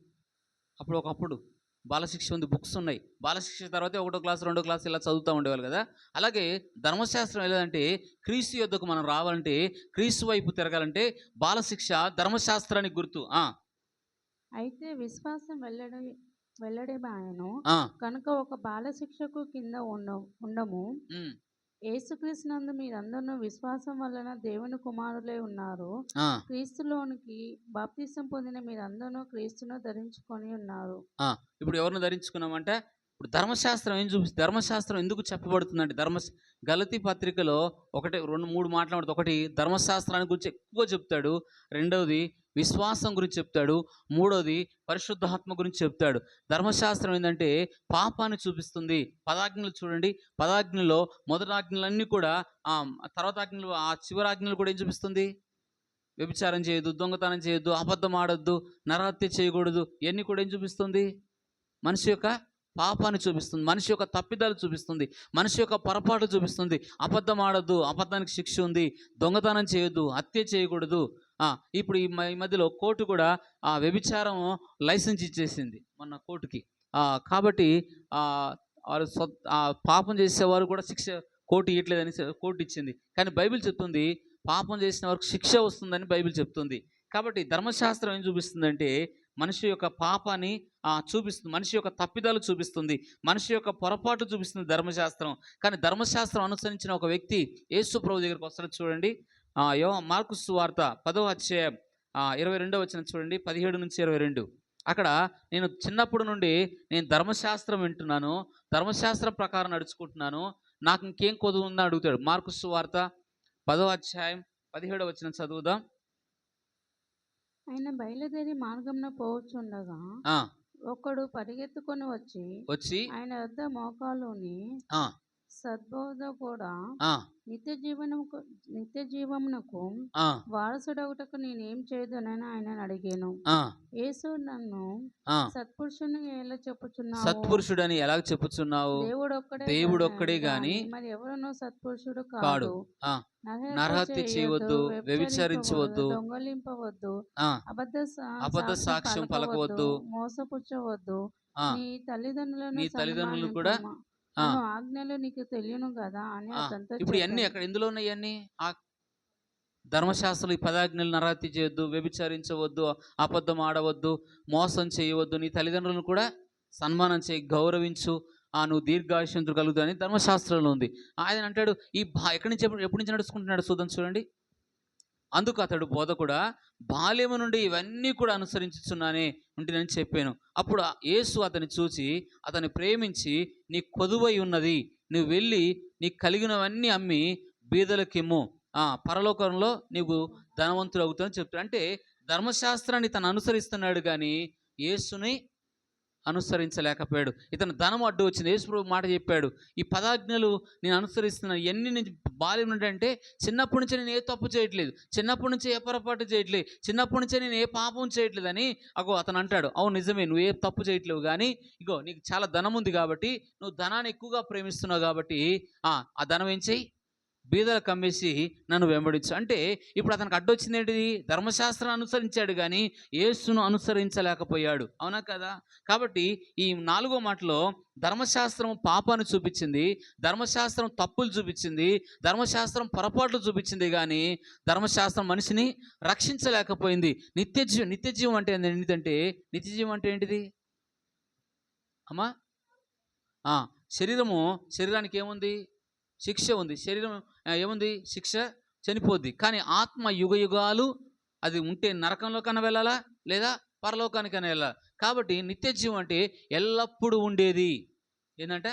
ఒకప్పుడు బాలశిక్ష ఉంది, బుక్స్ ఉన్నాయి. బాలశిక్ష తర్వాత 1వ క్లాస్ 2వ క్లాస్ ఇలా చదువుతూ ఉండేవాళ్ళు కదా. అలాగే ధర్మశాస్త్రం ఏదంటే క్రీస్తు యొద్దకు మనం రావాలంటే, క్రీస్తు వైపు తిరగాలంటే బాలశిక్ష ధర్మశాస్త్రానికి గుర్తు. అయితే విశ్వాసం వెల్లడే ఆయను కనుక ఒక బాలశిక్షకు కింద ఉండము. యేసుక్రీస్తునందు మీరందరూ విశ్వాసం వలన దేవుని కుమారులై ఉన్నారు. క్రీస్తులోనికి బాప్తిసం పొందిన మీరందరూ క్రీస్తును ధరించుకొని ఉన్నారు. ఇప్పుడు ఎవరిని ధరించుకున్నామంటే, ఇప్పుడు ధర్మశాస్త్రం ఏం చూపిస్తుంది? ధర్మశాస్త్రం ఎందుకు చెప్పబడుతుందంటే, గలతీ పత్రికలో 1, 2, 3 మాట్లాడుతూ, ఒకటి ధర్మశాస్త్రాన్ని గురించి ఎక్కువ చెప్తాడు, రెండవది విశ్వాసం గురించి చెప్తాడు, మూడోది పరిశుద్ధాత్మ గురించి చెప్తాడు. ధర్మశాస్త్రం ఏంటంటే పాపాన్ని చూపిస్తుంది. 10 ఆజ్ఞలు చూడండి. 10 ఆజ్ఞల్లో మొదటి ఆజ్ఞలన్నీ కూడా తర్వాత ఆజ్ఞలు, ఆ చివరి ఆజ్ఞలు కూడా ఏం చూపిస్తుంది? వ్యభిచారం చేయొద్దు, దొంగతనం చేయొద్దు, అబద్ధం ఆడొద్దు, నరహత్య చేయకూడదు, ఇవన్నీ కూడా ఏం చూపిస్తుంది? మనిషి యొక్క పాపాన్ని చూపిస్తుంది, మనిషి యొక్క తప్పిదాలు చూపిస్తుంది, మనిషి యొక్క పొరపాటు చూపిస్తుంది. అబద్ధం ఆడొద్దు, అబద్ధానికి శిక్ష ఉంది, దొంగతనం చేయొద్దు, హత్య చేయకూడదు. ఇప్పుడు ఈ మధ్యలో కోర్టు కూడా వ్యభిచారం లైసెన్స్ ఇచ్చేసింది మొన్న కోర్టుకి. కాబట్టి వారు పాపం చేసేవారు కూడా కోర్టు ఇవ్వట్లేదని కోర్టు ఇచ్చింది. కానీ బైబిల్ చెప్తుంది పాపం చేసిన వారికి శిక్ష వస్తుందని బైబిల్ చెప్తుంది. కాబట్టి ధర్మశాస్త్రం ఏం చూపిస్తుందంటే మనిషి యొక్క పాపాన్ని చూపిస్తుంది, మనిషి యొక్క తప్పిదాలు చూపిస్తుంది, మనిషి యొక్క పొరపాటు చూపిస్తుంది ధర్మశాస్త్రం. కానీ ధర్మశాస్త్రం అనుసరించిన ఒక వ్యక్తి యేసు ప్రభు దగ్గరికి వస్తాడు. చూడండి, మార్కు సువార్త 10వ అధ్యాయం 22వ వచనం చూడండి, 17-22. అక్కడ నేను చిన్నప్పటి నుండి నేను ధర్మశాస్త్రం వింటున్నాను, ధర్మశాస్త్రం ప్రకారం నడుచుకుంటున్నాను, నాకు ఇంకేం కొదువు ఉందని అడుగుతాడు. మార్కు సువార్త 10వ అధ్యాయం 17వ వచనం చదువుదాం. ఆయన బయలుదేరి మార్గంన పోవచ్చుండగా ఆ, ఒకడు పరిగెత్తుకొని వచ్చి ఆయన వద్ద మోకాలుని ఆ, సద్బోధ కూడా ఆ, నిత్య జీవమునకు ఆ, వారసుడగుటకు నేనేం చేదునని ఆయన అడిగాను. ఆ, యేసు నన్ను ఆ. సత్పురుషుని ఎలా చెప్పుచున్నావు? సత్పురుషుడని ఎలాగ చెప్పుచున్నావు? దేవుడు ఒక్కడే గాని మరి ఎవరునూ సత్పురుషుడు కాడు. కాడు. ఆ, నరహత్య నరహత్య చేయవద్దు, వ్యభిచరించవద్దు, దొంగలింపవద్దు, ఆ, అబద్ధ అబద్ధ సాక్ష్యం పలకవద్దు, మోసపుచ్చవద్దు, ఆ, నీ తల్లిదండ్రులను నీ తల్లిదండ్రులు కూడా ఆ, ఆజ్ఞలు నీకు తెలియను కదా అని ఆ. అతనితో ఇప్పుడు చెప్పాను. ఇవన్నీ ఎక్కడ ఎందులో ఉన్నాయి? ఇవన్నీ ఆ ధర్మశాస్త్రం, ఈ 10 ఆజ్ఞలు: నరహత్య చేయొద్దు, వ్యభిచరించవద్దు, అబద్ధం ఆడవద్దు, మోసం చేయవద్దు, నీ తల్లిదండ్రులను కూడా సన్మానం చేయి, గౌరవించు, నువ్వు దీర్ఘాయుష్యంతులు కలుగుతావు అని ధర్మశాస్త్రంలో ఉంది. ఆయన అంటాడు ఎక్కడి నుంచి ఎప్పటి నుంచి నడుచుకుంటున్నాడు చూడండి. అందుకు అతడు బోధకుడా, బాల్యము నుండి ఇవన్నీ కూడా అనుసరించుచున్నానే ఉంటేనని చెప్పాను. అప్పుడు యేసు అతని చూచి అతన్ని ప్రేమించి, నీ కొదువై ఉన్నది, నువ్వు వెళ్ళి నీకు కలిగినవన్నీ అమ్మి బీదలకిమ్ము, పరలోకంలో నీవు ధనవంతుడు అవుతావని చెప్తాడు. అంటే ధర్మశాస్త్రాన్ని తను అనుసరిస్తున్నాడు కానీ యేసుని అనుసరించలేకపోయాడు. ఇతను ధనం అడ్డు వచ్చింది. యేసు ప్రభు మాట చెప్పాడు, ఈ 10 ఆజ్ఞలు నేను అనుసరిస్తున్నాను. ఎన్ని నుంచి బాల్యం నుండి అంటే చిన్నప్పటి నుంచే నేను ఏ తప్పు చేయట్లేదు, చిన్నప్పటి నుంచే ఏ పొరపాటు చేయట్లేదు, చిన్నప్పటి నుంచే నేను ఏ పాపం చేయట్లేదు అని అతను అంటాడు. అవును నిజమే, నువ్వు ఏ తప్పు చేయట్లేవు, కానీ ఇగో నీకు చాలా ధనం ఉంది కాబట్టి, నువ్వు ధనాన్ని ఎక్కువగా ప్రేమిస్తున్నావు కాబట్టి ఆ ధనం ఏం చెయ్యి, బీదలకు అమ్మేసి నన్ను వెంబడించు. అంటే ఇప్పుడు అతనికి అడ్డొచ్చింది ఏంటిది? ధర్మశాస్త్రాన్ని అనుసరించాడు కానీ యేసును అనుసరించలేకపోయాడు. అవునా కదా? కాబట్టి ఈ 4వ మాటలో ధర్మశాస్త్రం పాపాన్ని చూపించింది, ధర్మశాస్త్రం తప్పులు చూపించింది, ధర్మశాస్త్రం పొరపాట్లు చూపించింది, కానీ ధర్మశాస్త్రం మనిషిని రక్షించలేకపోయింది. నిత్యజీవం అంటే ఏంటంటే, నిత్యజీవం అంటే ఏంటిది అమ్మా? శరీరానికి ఏముంది? శిక్ష ఉంది. శరీరం ఏముంది? శిక్ష, చనిపోద్ది. కానీ ఆత్మ యుగాలు అది ఉంటే నరకంలోకైనా వెళ్ళాలా, లేదా పరలోకానికైనా వెళ్ళాలా. కాబట్టి నిత్యజీవం అంటే ఎల్లప్పుడూ ఉండేది. ఏంటంటే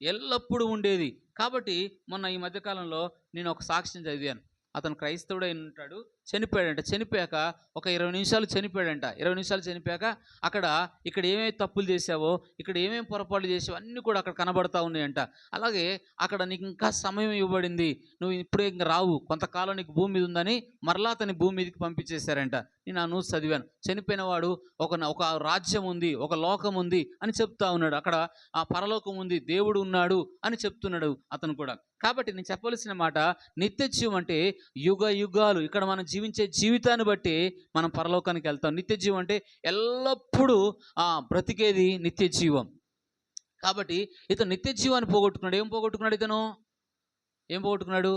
ఎల్లప్పుడూ ఉండేది. కాబట్టి మొన్న ఈ మధ్యకాలంలో నేను ఒక సాక్ష్యం చదివాను. అతను క్రైస్తవుడై ఉంటాడు, చనిపోయాడంట. చనిపోయాక ఒక 20 నిమిషాలు చనిపోయాడంట. 20 నిమిషాలు చనిపోయాక ఇక్కడ ఏమేమి తప్పులు చేసావో, ఇక్కడ ఏమేమి పొరపాట్లు చేసావో అన్నీ కూడా అక్కడ కనబడతా ఉన్నాయంట. అలాగే అక్కడ నీకు ఇంకా సమయం ఇవ్వబడింది, నువ్వు ఇప్పుడే ఇంకా రావు, కొంతకాలం నీకు భూమి మీద ఉందని మరలా అతని భూమి మీదకి పంపించేశారంట. నేను ఆ న్యూస్ చదివాను. చనిపోయిన వాడు ఒక రాజ్యం ఉంది, ఒక లోకం ఉంది అని చెప్తా ఉన్నాడు. అక్కడ ఆ పరలోకం ఉంది, దేవుడు ఉన్నాడు అని చెప్తున్నాడు అతను కూడా. కాబట్టి నేను చెప్పవలసిన మాట, నిత్యజీవం అంటే యుగాలు, ఇక్కడ మనం జీవించే జీవితాన్ని బట్టి మనం పరలోకానికి వెళ్తాం. నిత్యజీవం అంటే ఎల్లప్పుడూ బ్రతికేది నిత్యజీవం. కాబట్టి ఇతను నిత్యజీవాన్ని పోగొట్టుకున్నాడు. ఏం పోగొట్టుకున్నాడు? ఇతను ఏం పోగొట్టుకున్నాడు?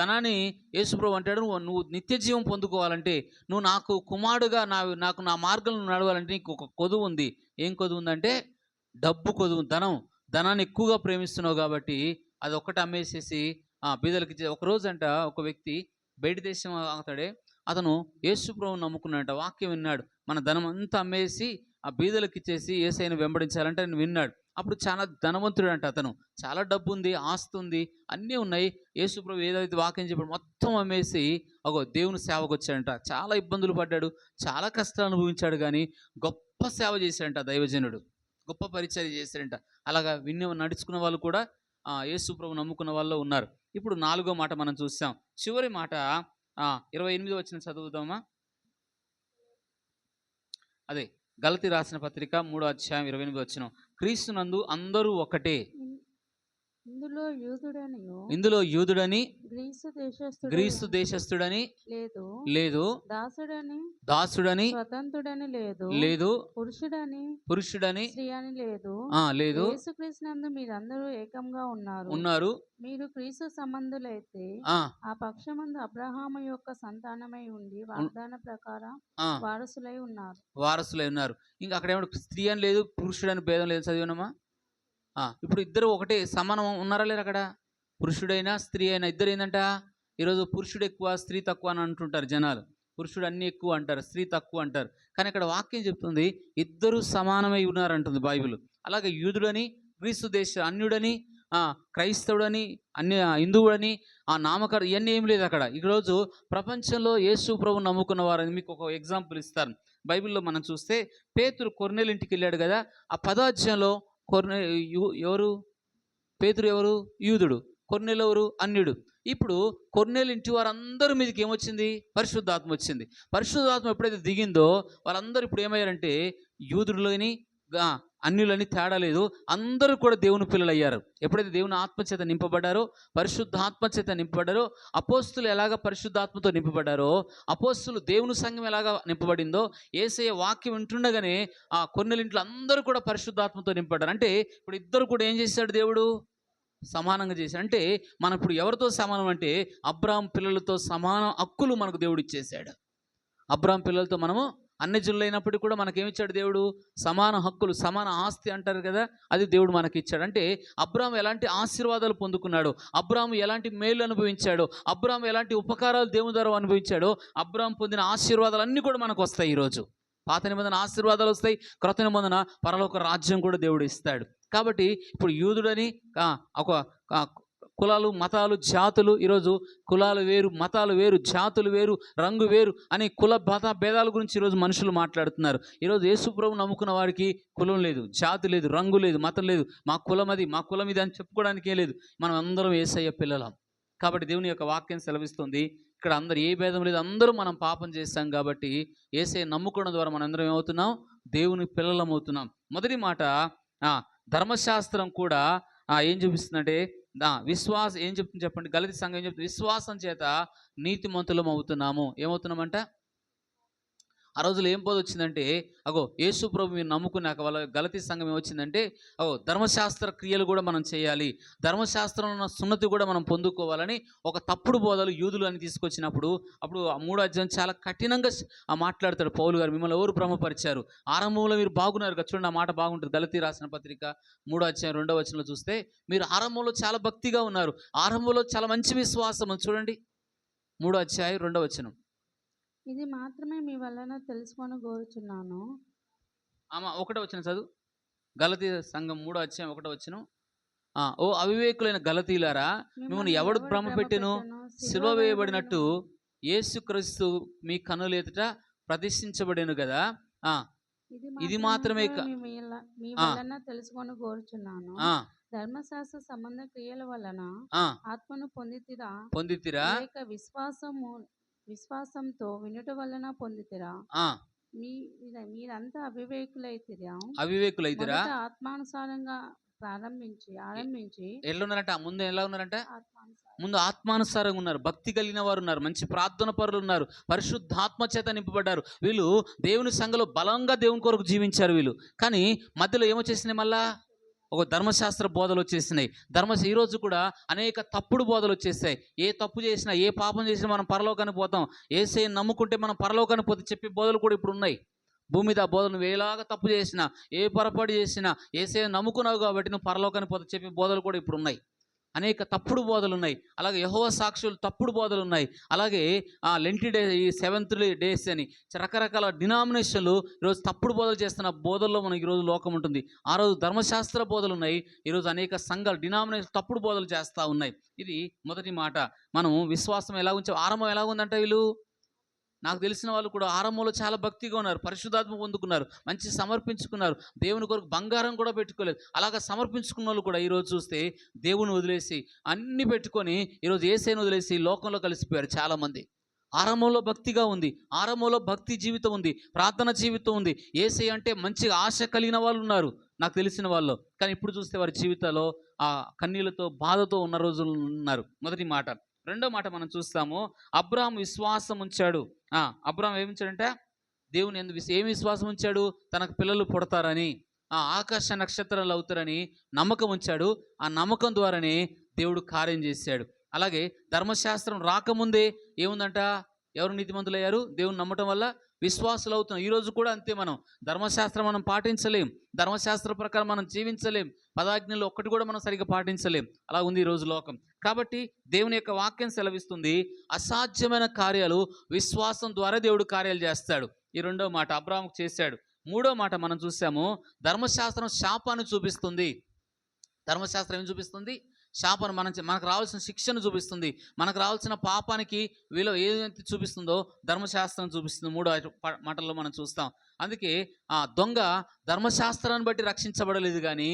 ధనాన్ని యేసుప్రభు అంటాడు, నువ్వు నిత్యజీవం పొందుకోవాలంటే, నువ్వు నాకు కుమారుడుగా నాకు నా మార్గంలో నడవాలంటే నీకు ఒక కొదువు ఉంది. ఏం కొదువు ఉందంటే డబ్బు కొదువు, ధనాన్ని ఎక్కువగా ప్రేమిస్తున్నావు కాబట్టి అది ఒక్కటి అమ్మేసేసి బీదలకి ఒకరోజు అంట ఒక వ్యక్తి బయట దేశం అతను యేసుప్రభువుని నమ్ముకున్నాడంట. వాక్యం విన్నాడు, మన ధనం అంతా అమ్మేసి ఆ బీదలకు ఇచ్చేసి యేసయ్యను వెంబడించాలంటే ఆయన విన్నాడు. అప్పుడు చాలా ధనవంతుడు అంట అతను, చాలా డబ్బు ఉంది, ఆస్తి ఉంది, అన్నీ ఉన్నాయి. యేసుప్రభు ఏదైతే వాక్యం చెప్పాడు మొత్తం అమ్మేసి దేవుని సేవకు వచ్చాడంట. చాలా ఇబ్బందులు పడ్డాడు, చాలా కష్టాలు అనుభవించాడు, కానీ గొప్ప సేవ చేశాడంట దైవజనుడు, గొప్ప పరిచర్య చేశాడంట. అలాగా నడుచుకున్న వాళ్ళు కూడా యేసుప్రభు నమ్ముకున్న వాళ్ళు ఉన్నారు. ఇప్పుడు 4వ మాట మనం చూసాం. చివరి మాట 28వ వచనం చదువుదామా? అదే గలతీ రాసిన పత్రిక 3వ అధ్యాయం 28వ వచనం. క్రీస్తునందు అందరూ ఒకటే. ఇందులో యూదుడనియు ఇందులో యూదుడని గ్రీసు గ్రీసు దేశస్థుడని లేదు, లేదు, దాసుడని దాసుడని స్వతంత్రుడని లేదు, లేదు, పురుషుడని పురుషుడని స్త్రీ అని లేదు, లేదు, యేసుక్రీస్తునందు మీరందరూ ఏకంగా ఉన్నారు. ఉన్నారు. మీరు క్రీస్తు సంబంధులైతే ఆ ఆ పక్షమందు అబ్రహాము యొక్క సంతానమై ఉండి వాగ్దాన ప్రకారం ఆ వారసులై ఉన్నారు. వారసులై ఉన్నారు. ఇంకా అక్కడ ఏమన్నా స్త్రీ అని లేదు, పురుషుడని భేదం లేదు. చదివినమ్మా. ఇప్పుడు ఇద్దరు ఒకటే సమానం ఉన్నారా లేరు అక్కడ? పురుషుడైనా స్త్రీ అయినా ఇద్దరు ఏంటంట, ఈరోజు పురుషుడు ఎక్కువ స్త్రీ తక్కువ అని అంటుంటారు జనాలు. పురుషుడు అన్ని ఎక్కువ అంటారు, స్త్రీ తక్కువ అంటారు. కానీ ఇక్కడ వాక్యం చెప్తుంది ఇద్దరు సమానమై ఉన్నారంటుంది బైబిల్. అలాగే యూదుడని, గ్రీసు దేశ అన్యుడని, క్రైస్తవుడని, హిందువుడని, నామకరణ ఇవన్నీ ఏం లేదు అక్కడ. ఈరోజు ప్రపంచంలో యేసు ప్రభు నమ్ముకున్న వారని మీకు ఒక ఎగ్జాంపుల్ ఇస్తాను. బైబిల్లో మనం చూస్తే పేతురు కొర్నేలు ఇంటికి వెళ్ళాడు కదా, ఆ 10వ అధ్యాయంలో ఎవరు పేతురు? ఎవరు? యూదుడు. కొర్నేలు ఎవరు? అన్యుడు. ఇప్పుడు కొర్నేలు ఇంటి వారందరి మీదకి ఏమొచ్చింది? పరిశుద్ధాత్మ వచ్చింది. పరిశుద్ధాత్మ ఎప్పుడైతే దిగిందో వాళ్ళందరూ ఇప్పుడు ఏమయ్యారంటే యూదులని అన్యులని తేడా లేదు, అందరూ కూడా దేవుని పిల్లలు అయ్యారు. ఎప్పుడైతే దేవుని ఆత్మచేత నింపబడ్డారో, పరిశుద్ధాత్మచేత నింపబడ్డారో, అపోస్తులు ఎలాగ పరిశుద్ధాత్మతో నింపబడ్డారో, అపోస్తులు దేవుని సంఘం ఎలాగ నింపబడిందో, యేసయ్య వాక్యం వింటుండగానే ఆ కొర్నేలింట్లో అందరూ కూడా పరిశుద్ధాత్మతో నింపబడ్డారు. అంటే ఇప్పుడు ఇద్దరు కూడా ఏం చేశాడు దేవుడు? సమానంగా చేశాడు. అంటే మనం ఇప్పుడు ఎవరితో సమానం అంటే అబ్రాహాం పిల్లలతో సమాన హక్కులు మనకు దేవుడు ఇచ్చేసాడు. అబ్రాహాం పిల్లలతో మనము అన్ని జిల్లైనప్పటికీ కూడా మనకేమిచ్చాడు దేవుడు? సమాన హక్కులు, సమాన ఆస్తి అంటారు కదా, అది దేవుడు మనకి ఇచ్చాడు. అంటే అబ్రాహాం ఎలాంటి ఆశీర్వాదాలు పొందుకున్నాడు, అబ్రాహాం ఎలాంటి మేలు అనుభవించాడో, అబ్రాహాం ఎలాంటి ఉపకారాలు దేవుని ద్వారా అనుభవించాడో, అబ్రాహాం పొందిన ఆశీర్వాదాలు అన్నీ కూడా మనకు వస్తాయి. ఈరోజు పాత నిబంధన ఆశీర్వాదాలు వస్తాయి, క్రొత్త నిబంధన పరలోక రాజ్యం కూడా దేవుడు ఇస్తాడు. కాబట్టి ఇప్పుడు యూదుడని ఒక కులాలు, మతాలు, జాతులు, ఈరోజు కులాలు వేరు, మతాలు వేరు, జాతులు వేరు, రంగు వేరు అని కుల భేదాల గురించి ఈరోజు మనుషులు మాట్లాడుతున్నారు. ఈరోజు యేసు ప్రభువు నమ్ముకున్న వారికి కులం లేదు, జాతి లేదు, రంగు లేదు, మతం లేదు. మా కులం అది, మా కులం ఇది అని చెప్పుకోవడానికి లేదు. మనం అందరం యేసయ్య పిల్లలం. కాబట్టి దేవుని యొక్క వాక్యం సెలవిస్తుంది ఇక్కడ అందరు ఏ భేదం లేదు, అందరూ మనం పాపం చేస్తాం. కాబట్టి యేసయ్య నమ్ముకోవడం ద్వారా మనం అందరం ఏమవుతున్నాం? దేవుని పిల్లలం అవుతున్నాం. మొదటి మాట ధర్మశాస్త్రం కూడా ఏం చూపిస్తుందంటే విశ్వాసం ఏం చెప్తుంది చెప్పండి? గలతీ సంఘం ఏం చెప్తుంది? విశ్వాసం చేత నీతిమంతులం అవుతున్నాము. ఏమవుతున్నామంట? ఆ రోజులు ఏం పోదు వచ్చిందంటే, యేసు ప్రభు మీరు నమ్ముకున్నాక వాళ్ళ గలతీ సంఘం ఏమొచ్చిందంటే, ధర్మశాస్త్ర క్రియలు కూడా మనం చేయాలి, ధర్మశాస్త్రంలో ఉన్న సున్నతి కూడా మనం పొందుకోవాలని ఒక తప్పుడు బోధలు యూదులు అని తీసుకొచ్చినప్పుడు, అప్పుడు 3వ అధ్యాయం చాలా కఠినంగా మాట్లాడతాడు పౌలు గారు. మిమ్మల్ని ఎవరు భ్రమపరిచారు? ఆరంభంలో మీరు బాగున్నారు కదా, చూడండి ఆ మాట బాగుంటుంది. గలతీ రాసిన పత్రిక 3వ అధ్యాయం 2వ వచనంలో చూస్తే, మీరు ఆరంభంలో చాలా భక్తిగా ఉన్నారు, ఆరంభంలో చాలా మంచి విశ్వాసం. చూడండి 3వ అధ్యాయం 2వ వచనం. ఇది మాత్రమే మీ వలన తెలుసుకొని కోరుచున్నాను. 1వ వచనం చదువు. గలతీ సంఘం 3వ అధ్యాయం 1వ వచనం. ఓ అవివేకులైన గలతీలారా, మిమ్మల్ని ఎవడు భ్రమ పెట్టెను? సిలువ వేయబడినట్టు యేసుక్రీస్తు మీ కన్నుల ఎదుట ప్రతిష్ఠించబడెను కదా. ఇది మాత్రమే మీ వలన తెలుసుకొని కోరుచున్నాను. ధర్మశాస్త్ర సంబంధ క్రియల వలన ఆత్మను పొందితిరా లేక విశ్వాసంతో వినుట వలన పొందితిరా? మీరంతా అవివేకులైతిరా. ఆత్మానుసారంగా ఆరంభించి ఎట్లున్నారంట? ముందు ఎలా ఉన్నారంట? ముందు ఆత్మానుసారంగా ఉన్నారు, భక్తి కలిగిన వారు ఉన్నారు, మంచి ప్రార్థన పరులు ఉన్నారు, పరిశుద్ధాత్మ చేత నింపబడ్డారు. వీళ్ళు దేవుని సంఘంలో బలంగా దేవుని కొరకు జీవించారు వీళ్ళు. కానీ మధ్యలో ఏమొచ్చేసినాయి? మళ్ళా ఒక ధర్మశాస్త్ర బోధలు వచ్చేసినాయి. ఈరోజు కూడా అనేక తప్పుడు బోధలు వచ్చేసాయి. ఏ తప్పు చేసినా, ఏ పాపం చేసినా మనం పరలోకానికి పోతాం, యేసయ్యను నమ్ముకుంటే మనం పరలోకానికి పోతే చెప్పే బోధలు కూడా ఇప్పుడు ఉన్నాయి. భూమి మీద ఆ బోధలు వేలాగా తప్పు చేసినా, ఏ పొరపాటు చేసినా, యేసయ్యను నమ్ముకున్నావు కాబట్టి నువ్వు పరలోకానికి పోతే చెప్పే బోధలు కూడా ఇప్పుడు ఉన్నాయి. అనేక తప్పుడు బోధలు ఉన్నాయి. అలాగే యెహోవా సాక్షులు తప్పుడు బోధలు ఉన్నాయి. అలాగే లెంటి డే, ఈ 7th డేస్ అని రకరకాల డినామినేషన్లు ఈరోజు తప్పుడు బోధలు చేస్తున్న బోధల్లో మనకి ఈరోజు లోకం ఉంటుంది. ఆ రోజు ధర్మశాస్త్ర బోధలు ఉన్నాయి, ఈరోజు అనేక సంఘాలు డినామినేషన్ తప్పుడు బోధలు చేస్తూ ఉన్నాయి. ఇది మొదటి మాట. మనం విశ్వాసం ఎలా ఉంచాం? ఆరంభం ఎలా ఉందంటే, వీళ్ళు నాకు తెలిసిన వాళ్ళు కూడా ఆరంభంలో చాలా భక్తిగా ఉన్నారు, పరిశుద్ధాత్మ పొందుకున్నారు, మంచి సమర్పించుకున్నారు, దేవుని కొరకు బంగారం కూడా పెట్టుకోలేదు. అలాగా సమర్పించుకున్న వాళ్ళు కూడా ఈరోజు చూస్తే దేవుని వదిలేసి అన్ని పెట్టుకొని ఈరోజు యేసయ్యను వదిలేసి లోకంలో కలిసిపోయారు చాలామంది. ఆరంభంలో భక్తిగా ఉంది, ఆరంభంలో భక్తి జీవితం ఉంది, ప్రార్థన జీవితం ఉంది, యేసయ్య అంటే మంచిగా ఆశ కలిగిన వాళ్ళు ఉన్నారు, నాకు తెలిసిన వాళ్ళు. కానీ ఇప్పుడు చూస్తే వారి జీవితాల్లో ఆ కన్నీళ్లతో బాధతో ఉన్న రోజులు ఉన్నారు. మొదటి మాట. రెండో మాట మనం చూస్తాము, అబ్రాహాము విశ్వాసం ఉంచాడు. అబ్రాహాము ఏమి ఉంచాడంటే దేవుని యందు ఏమి విశ్వాసం ఉంచాడు? తనకు పిల్లలు పుడతారని, ఆకాశ నక్షత్రాలు అవుతారని నమ్మకం ఉంచాడు. ఆ నమ్మకం ద్వారానే దేవుడు కార్యం చేశాడు. అలాగే ధర్మశాస్త్రం రాకముందే ఏముందంట? ఎవరు నీతిమంతులయ్యారు? దేవుని నమ్మటం వల్ల విశ్వాసులు అవుతున్నాం. ఈరోజు కూడా అంతే. మనం ధర్మశాస్త్రం మనం పాటించలేం, ధర్మశాస్త్ర ప్రకారం మనం జీవించలేం, పదాజ్ఞలు ఒక్కటి కూడా మనం సరిగ్గా పాటించలేం. అలా ఉంది ఈరోజు లోకం. కాబట్టి దేవుని యొక్క వాక్యం సెలవిస్తుంది, అసాధ్యమైన కార్యాలు విశ్వాసం ద్వారా దేవుడు కార్యాలు చేస్తాడు. ఈ రెండో మాట అబ్రాహాముకు చేశాడు. మూడో మాట మనం చూసాము, ధర్మశాస్త్రం శాపాన్ని చూపిస్తుంది. ధర్మశాస్త్రం ఏం చూపిస్తుంది? శాపను. మనకు రావాల్సిన శిక్షను చూపిస్తుంది. మనకు రావాల్సిన పాపానికి విలువ ఏదైతే చూపిస్తుందో ధర్మశాస్త్రం చూపిస్తుంది. మూడో మాటల్లో మనం చూస్తాం. అందుకే దొంగ ధర్మశాస్త్రాన్ని బట్టి రక్షించబడలేదు, కానీ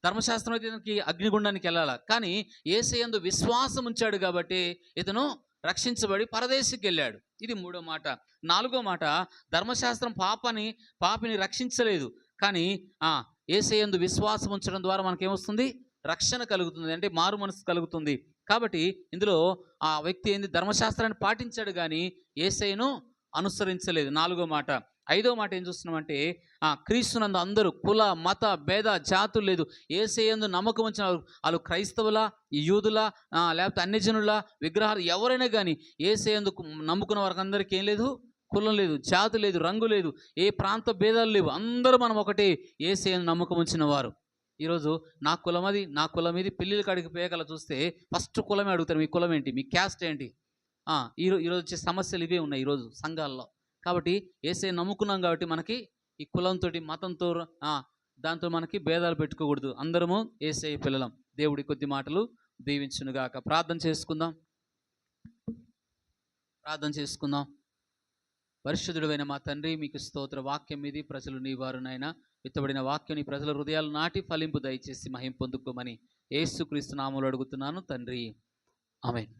ధర్మశాస్త్రం అయితే ఇతనికి అగ్నిగుండానికి వెళ్ళాల, కానీ యేసయ్యందు విశ్వాసం ఉంచాడు కాబట్టి ఇతను రక్షించబడి పరదేశికి వెళ్ళాడు. ఇది మూడో మాట. నాలుగో మాట, ధర్మశాస్త్రం పాపిని రక్షించలేదు, కానీ యేసయ్యందు విశ్వాసం ఉంచడం ద్వారా మనకేమొస్తుంది? రక్షణ కలుగుతుంది, అంటే మారు మనసు కలుగుతుంది. కాబట్టి ఇందులో ఆ వ్యక్తి ధర్మశాస్త్రాన్ని పాటించాడు, కానీ యేసయ్యను అనుసరించలేదు. నాలుగో మాట. ఐదో మాట ఏం చూస్తున్నామంటే, క్రీస్తునందు అందరూ కుల మత భేద జాతులు లేదు, యేసయ్యందు నమ్మకం ఉంచిన వాళ్ళు క్రైస్తవుల, యూదుల, లేకపోతే అన్యజనుల, విగ్రహాలు ఎవరైనా కానీ యేసయ్యందు నమ్ముకున్న వారికి అందరికీ ఏం లేదు? కులం లేదు, జాతి లేదు, రంగు లేదు, ఏ ప్రాంత భేదాలు లేవు. అందరూ మనం ఒకటే, యేసయ్యందు నమ్మకం ఉంచిన వారు. ఈరోజు నా కులం అది, నా కులం ఇది, పెళ్ళిళ్ళ కాడికి పోయగల చూస్తే ఫస్ట్ కులమే అడుగుతారు. మీ కులం ఏంటి? మీ క్యాస్ట్ ఏంటి? ఈరోజు వచ్చే సమస్యలు ఇవే ఉన్నాయి ఈరోజు సంఘాల్లో. కాబట్టి యేసయ్య నమ్ముకున్నాం కాబట్టి మనకి ఈ కులంతో, మతంతో, దాంతో మనకి భేదాలు పెట్టుకోకూడదు. అందరము యేసయ్య పిల్లలం. దేవుడి కొద్ది మాటలు దీవించునుగాక. ప్రార్థన చేసుకుందాం. పరిశుద్ధుడైన మా తండ్రి, మీకు స్తోత్ర. వాక్యం ఇది ప్రజలు నీ వారునైనా విత్తబడిన వాక్యం నీ ప్రజల హృదయాలు నాటి ఫలింపు దయచేసి మహిం పొందుకోమని యేసుక్రీస్తు నామములో అడుగుతున్నాను తండ్రి. ఆమేన్.